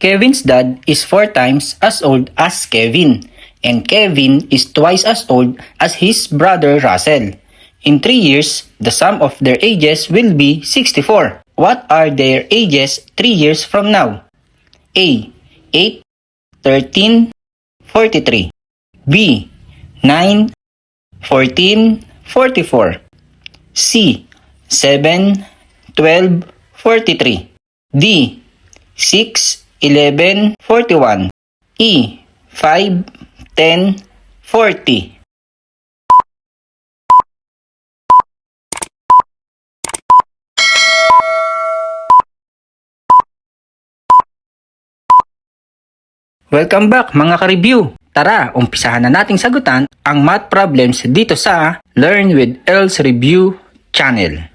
Kevin's dad is 4 times as old as Kevin, and Kevin is twice as old as his brother Russell. In 3 years, the sum of their ages will be 64. What are their ages 3 years from now? A. 8, 13, 43. B. 9, 14, 44. C. 7, 12, 43. D. 6, 11, 41. E. 5, 10, 40. Welcome back mga ka-review! Tara, umpisahan na nating sagutan ang math problems dito sa Learn with Els Review channel.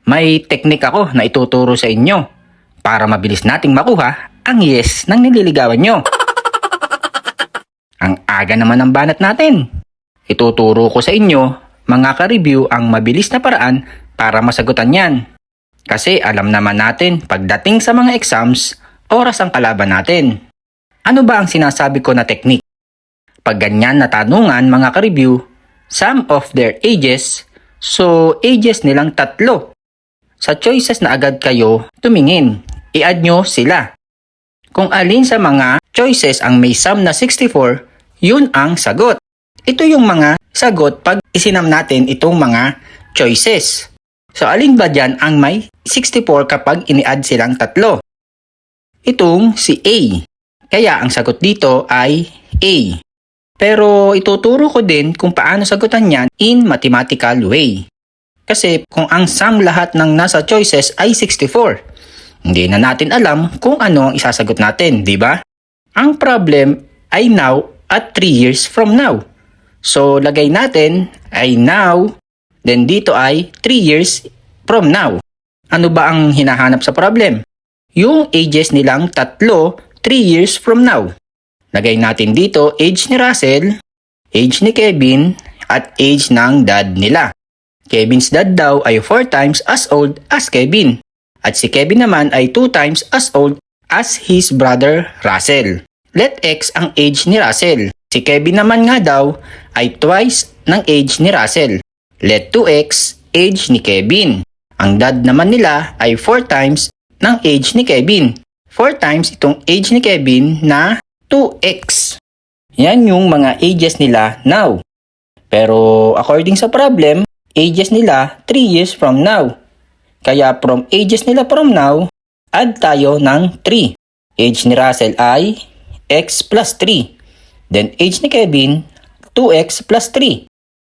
May teknik ako na ituturo sa inyo para mabilis nating makuha ang yes ng nililigawan nyo. Ang aga naman ng banat natin. Ituturo ko sa inyo mga ka-review ang mabilis na paraan para masagutan yan. Kasi alam naman natin pagdating sa mga exams, oras ang kalaban natin. Ano ba ang sinasabi ko na teknik? Pag ganyan na tanungan mga ka-review, sum of their ages, so ages nilang 3. Sa choices na agad kayo tumingin, i-add nyo sila. Kung alin sa mga choices ang may sum na 64, yun ang sagot. Ito yung mga sagot pag isinam natin itong mga choices. So alin ba dyan ang may 64 kapag ini-add silang 3? Itong si A. Kaya ang sagot dito ay A. Pero ituturo ko din kung paano sagutan yan in mathematical way. Kasi kung ang sum lahat ng nasa choices ay 64, hindi na natin alam kung ano ang isasagot natin, di ba? Ang problem ay now at 3 years from now. So lagay natin ay now, then dito ay 3 years from now. Ano ba ang hinahanap sa problem? Yung ages nilang 3 years from now. Lagay natin dito age ni Russell, age ni Kevin, at age ng dad nila. Kevin's dad daw ay 4 times as old as Kevin. At si Kevin naman ay 2 times as old as his brother Russell. Let X ang age ni Russell. Si Kevin naman nga daw ay twice ng age ni Russell. Let 2X age ni Kevin. Ang dad naman nila ay 4 times ng age ni Kevin. 4 times itong age ni Kevin na 2X. Yan yung mga ages nila now. Pero according sa problem, ages nila 3 years from now. Kaya from ages nila from now, add tayo ng 3. Age ni Russell ay X plus 3. Then age ni Kevin, 2X plus 3.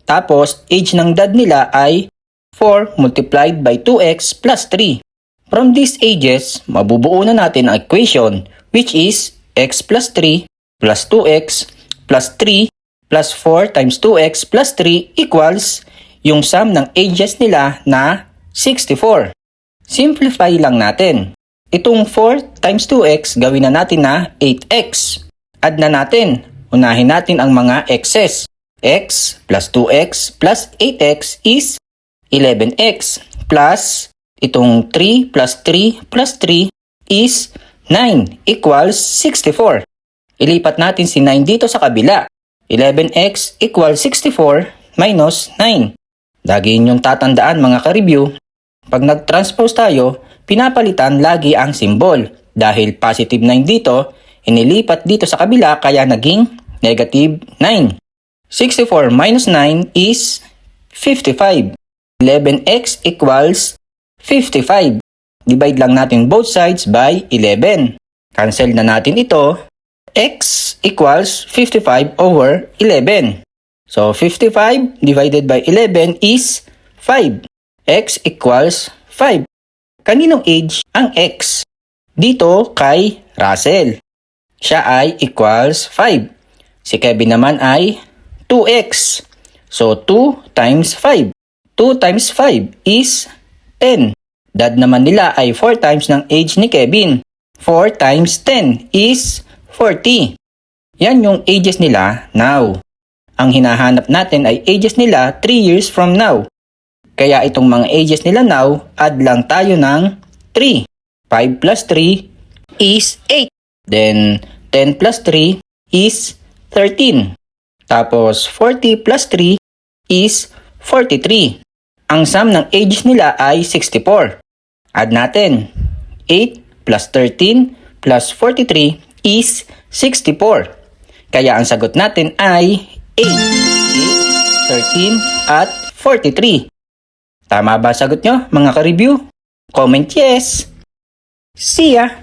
Tapos age ng dad nila ay 4 multiplied by 2X plus 3. From these ages, mabubuo na natin ang equation which is X plus 3 plus 2X plus 3 plus 4 times 2X plus 3 equals yung sum ng ages nila na 64. Simplify lang natin. Itong 4 times 2x gawin na natin na 8x. Add na natin. Unahin natin ang mga x's. X plus 2x plus 8x is 11x. Plus itong 3 plus 3 plus 3 is 9 equals 64. Ilipat natin si 9 dito sa kabila. 11x equals 64 minus 9. Lagi yung tatandaan mga ka-review, pag nag-transpose tayo, pinapalitan lagi ang symbol. Dahil positive 9 dito, inilipat dito sa kabila kaya naging negative 9. 64 minus 9 is 55. 11x equals 55. Divide lang natin both sides by 11. Cancel na natin ito. X equals 55 over 11. So, 55 divided by 11 is 5. X equals 5. Kaninong age ang X? Dito kay Russell. Siya ay equals 5. Si Kevin naman ay 2X. So, 2 times 5. 2 times 5 is 10. Dad naman nila ay 4 times ng age ni Kevin. 4 times 10 is 40. Yan yung ages nila now. Ang hinahanap natin ay ages nila 3 years from now. Kaya itong mga ages nila now, add lang tayo ng 3. 5 plus 3 is 8. Then 10 plus 3 is 13. Tapos 40 plus 3 is 43. Ang sum ng ages nila ay 64. Add natin. 8 plus 13 plus 43 is 64. Kaya ang sagot natin ay 8, 13 at 43. Tama ba sagot nyo mga ka-review? Comment yes! See ya!